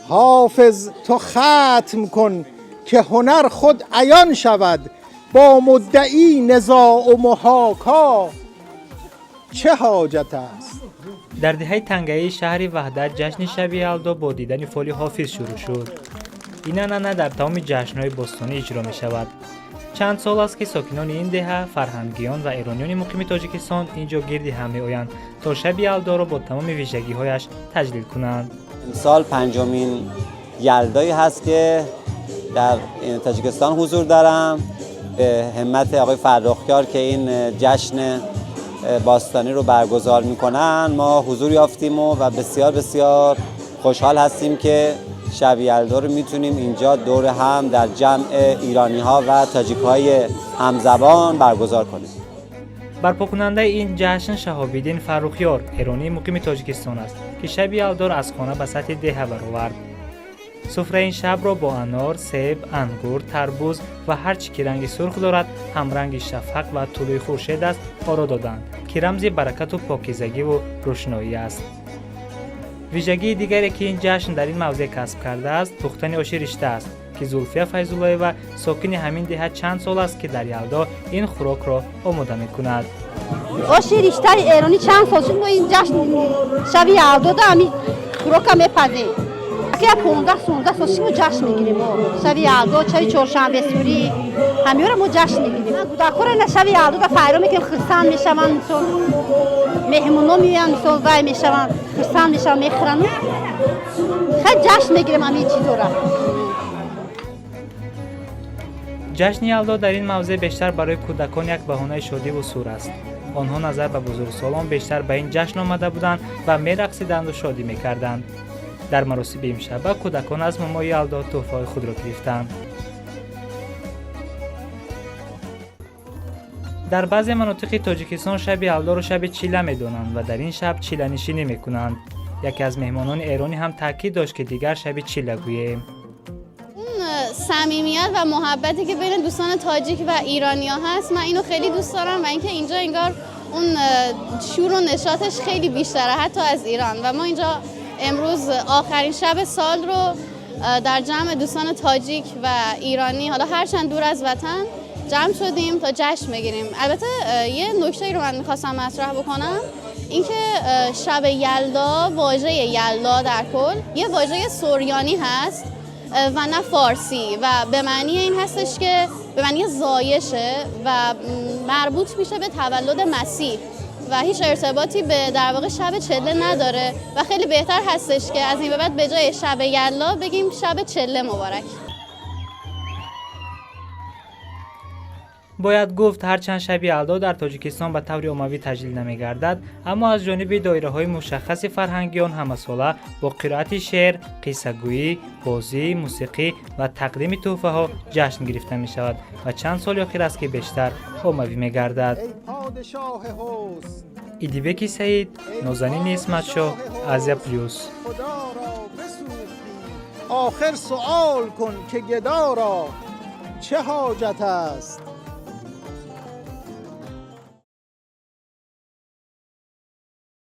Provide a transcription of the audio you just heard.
حافظ تو ختم کن که هنر خود عیان شود، با مدعی نزاع و محاکا چه حاجت است. در دهه تنگه‌ای شهر وحدت جشن شب یلدا با دیدن فال حافظ شروع شد. این عنعنه در تمام جشن‌های بوستانی اجرا می‌شود. چند سال است که ساکنان این دهه، فرهنگیان و ایرانیان مقیم تاجیکستان اینجا گرد هم می‌آیند تا شب یلدا را با تمام ویژگی‌هایش تجلیل کنند. امسال پنجمین یلدایی هست که در تاجیکستان حضور دارم. به همت آقای فرخیار که این جشن باستانی رو برگزار میکنن ما حضور یافتیم و بسیار بسیار خوشحال هستیم که شب یلدا رو میتونیم اینجا دور هم در جمع ایرانی ها و تاجیک های همزبان برگزار کنیم. برپا کننده این جشن شهاب‌الدین فرخیار ایرانی مقیم تاجیکستان است که شب یلدا را از خانه به سطح دهه برآورد. سفره این شب را با انار، سیب، انگور، تربوز و هر چی که رنگ سرخ دارد همرنگ شفق و طلوع خورشید است قرار دادند که رمز برکت و پاکیزگی و روشنایی است. ویژگی دیگری که این جشن در این موضع کسب کرده است پختن آش رشته است که زلفیه فیض‌اللهی و ساکن همین دهه چند سال است که در یلدا این خوراک را آماده می‌کند. آش رشته ایرانی چند سال شد ما این جشن شب یلدا داریم خوراک می‌پزیم. که 15-16 سال ما جشن میگیریم. شب یلدا چای چهارشنبه سوری همه رو ما جشن میگیریم. در کورن شب یلدا در فایرام که خرسان میشوند، مثلا مهمونا میان، مثلا وای میشوند، خرسان میشوند، میخرن. خیلی جشن میگیریم همین چیزا را. جشن یلدا در این موضع بیشتر برای کودکان یک بهانه شادی و سرور است. آنها نظر به بزرگسالان بیشتر به این جشن آمده بودند و میرقصیدند و شادی میکردند. در مراسم امشب کودکان از ماما یلدا تحفه‌های خود را گرفتند. در بعضی مناطق تاجیکستان شب یلدا را شب چیله می‌دانند و در این شب چیله نشینی می‌کنند. یکی از مهمانان ایرانی هم تاکید داشت که دیگر شب چیله گوییم. صمیمیت و محبتی که بین دوستان تاجیک و ایرانی‌ها هست من اینو خیلی دوست دارم و اینکه اینجا انگار اون شور و نشاطش خیلی بیشتره حتی از ایران و ما اینجا امروز آخرین شب سال رو در جمع دوستان تاجیک و ایرانی حالا هرچند دور از وطن جمع شدیم تا جشن بگیریم. البته یه نکته‌ای رو من می‌خواستم مطرح بکنم اینکه شب یلدا واژه یلدا در کل یه واژه سوریانی هست و نه فارسی و به معنی این هستش که به معنی زایشه و مربوط میشه به تولد مسیح و هیچ ارتباطی به در واقع شب چله نداره و خیلی بهتر هستش که از این به بعد به جای شب یلدا بگیم شب چله مبارک. باید گفت هرچند شب یلدا در تاجیکستان به طور عمومی تجلیل نمی‌گردد اما از جانب دایره‌های مشخص فرهنگیان همه‌ساله با قرائت شعر، قصه‌گویی، بازی، موسیقی و تقدیم تحفه‌ها جشن گرفته می‌شود و چند سال اخیر است که بیشتر عمومی می‌گردد. ایدیبک سعید، نازنین اسمت‌شاه، آسیا پلیوس. آخر سوال کن که گدا را چه حاجت است.